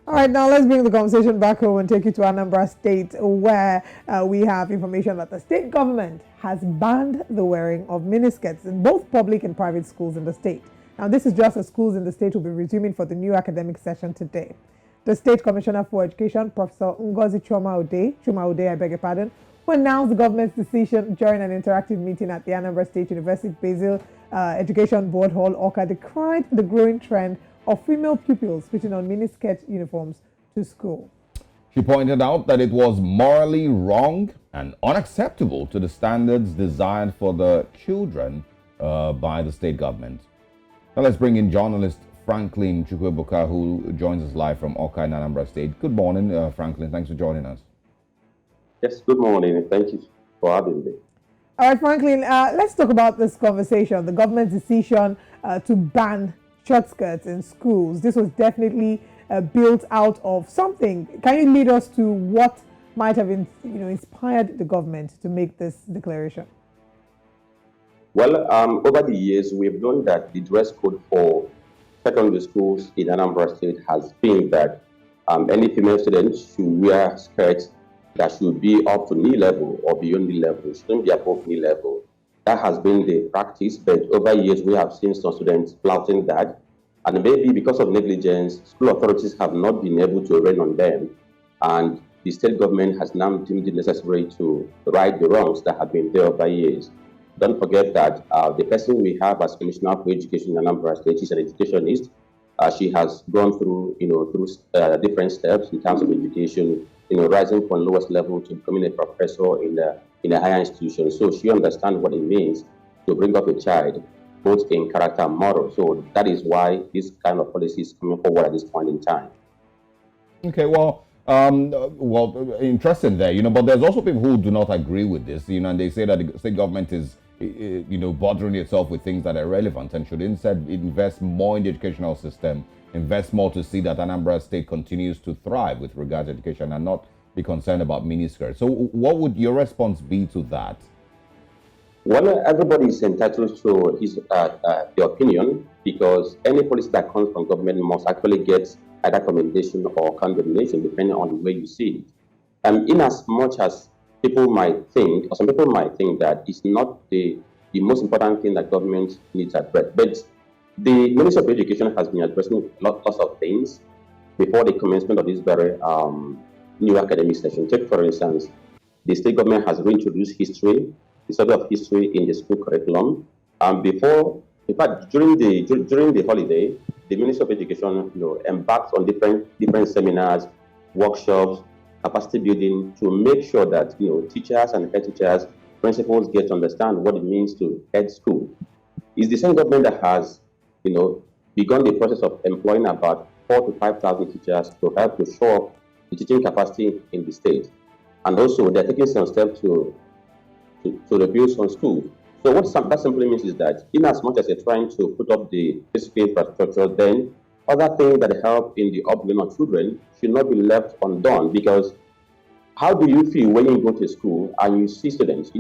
All right, now let's bring the conversation back home and take you to Anambra State, where we have information that the state government has banned the wearing of miniskirts in both public and private schools in the state. Now, this is just as schools in the state will be resuming for the new academic session today. The State Commissioner for Education, Professor Ngozi Chuma-Udeh, I beg your pardon, who announced the government's decision during an interactive meeting at the Anambra State University Basil Education Board Hall, Awka, decried the growing trend of female pupils putting on miniskirt uniforms to school. She pointed out that it was morally wrong and unacceptable to the standards designed for the children by the state government. Now let's bring in journalist Franklin Chukwuebuka, who joins us live from Awka in Anambra State. Good morning, Franklin. Thanks for joining us. Yes, good morning, and thank you for having me. All right, Franklin, let's talk about this conversation, the government's decision to ban short skirts in schools. This was definitely built out of something. Can you lead us to what might have inspired the government to make this declaration? Well, over the years, we've known that the dress code for secondary schools in Anambra State has been that any female student should wear skirts that should be up to knee level or beyond knee level, shouldn't be above knee level. That has been the practice, but over years we have seen some students flouting that, and maybe because of negligence, school authorities have not been able to rein on them, and the state government has now deemed it necessary to right the wrongs that have been there over years. Don't forget that the person we have as Commissioner for Education in Anambra State is an educationist. She has gone through, different steps in terms of education, rising from lowest level to becoming a professor in a higher institution. So she understands what it means to bring up a child, both in character and moral. So that is why this kind of policy is coming forward at this point in time. Okay, well, interesting there, but there's also people who do not agree with this, and they say that the state government is, bothering itself with things that are relevant and should instead invest more in the educational system, invest more to see that Anambra State continues to thrive with regard to education and not be concerned about miniskirts. So what would your response be to that? Well, everybody is entitled to his the opinion, because any policy that comes from government must actually get either commendation or condemnation, depending on the way you see it. In as much as people might think, or some people might think, that it's not the most important thing that government needs to address, but the Ministry of Education has been addressing lots of things before the commencement of this very new academic session. Take, for instance, the state government has reintroduced history, the study of history in the school curriculum. In fact, during the holiday, the Ministry of Education embarked on different seminars, workshops, capacity building to make sure that teachers and head teachers, principals get to understand what it means to head school. It's the same government that has begun the process of employing about 4,000 to 5,000 teachers to help to shore up the teaching capacity in the state. And also, they're taking some steps to rebuild some schools. So what that simply means is that in as much as they're trying to put up the physical infrastructure, then other things that help in the upbringing of children should not be left undone. Because how do you feel when you go to school and you see students,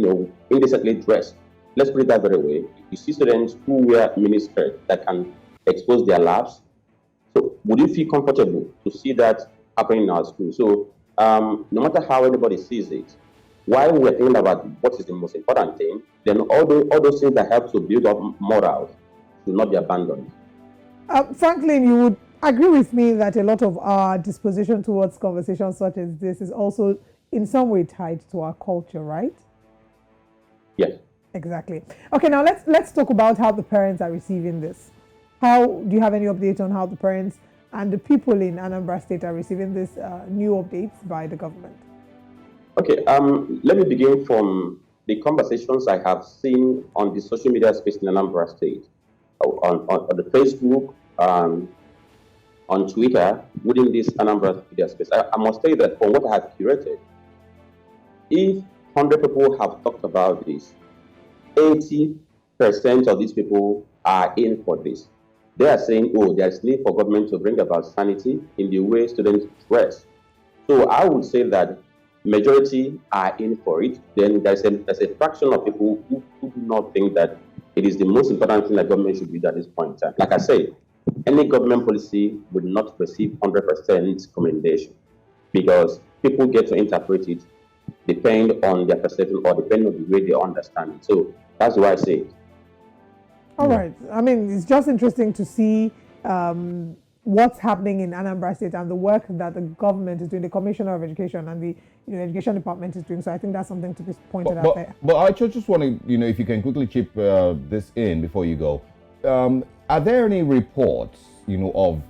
indecently dressed? Let's put it that very way. You see students who wear miniskirts that can expose their laps. So would you feel comfortable to see that happening in our school? So no matter how anybody sees it, while we're thinking about what is the most important thing, then all those things that help to build up morals should not be abandoned. Franklin, you would agree with me that a lot of our disposition towards conversations such as this is also in some way tied to our culture, right? Yes. Exactly. Okay, now let's talk about how the parents are receiving this. Do you have any update on how the parents and the people in Anambra State are receiving this new updates by the government? Okay, let me begin from the conversations I have seen on the social media space in Anambra State, on the Facebook, on Twitter, within this Anambra media space. I must say that from what I have curated, if 100 people have talked about this, 80% of these people are in for this. They are saying, there's need for government to bring about sanity in the way students dress. So I would say that majority are in for it. Then there's a fraction of people who do not think that it is the most important thing that government should do at this point in time. Like I say, any government policy would not receive 100% commendation because people get to interpret it depend on their perception or depend on the way they understand it. So that's why I say it. All right. I mean, it's just interesting to see what's happening in Anambra State and the work that the government is doing, the Commissioner of Education and the Education Department is doing. So I think that's something to be pointed out there. But I just want to, if you can quickly chip this in before you go. Are there any reports, of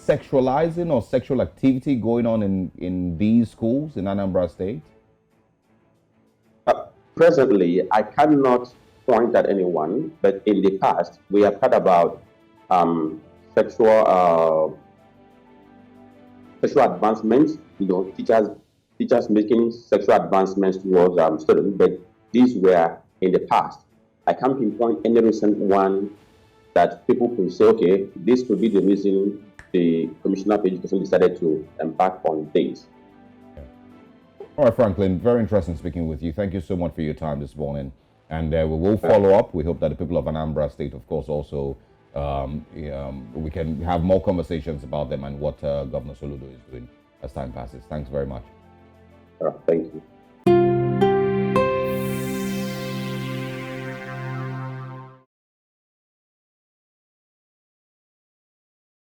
sexualizing or sexual activity going on in these schools in Anambra State? Presently, I cannot point at anyone, but in the past, we have heard about sexual advancements, teachers making sexual advancements towards students, but these were in the past. I can't pinpoint any recent one that people could say, okay, this could be the reason the Commissioner of Education decided to embark on this. All right, Franklin, very interesting speaking with you. Thank you so much for your time this morning. And we will follow up. We hope that the people of Anambra State, of course, also we can have more conversations about them and what Governor Soludo is doing as time passes. Thanks very much. Thank you.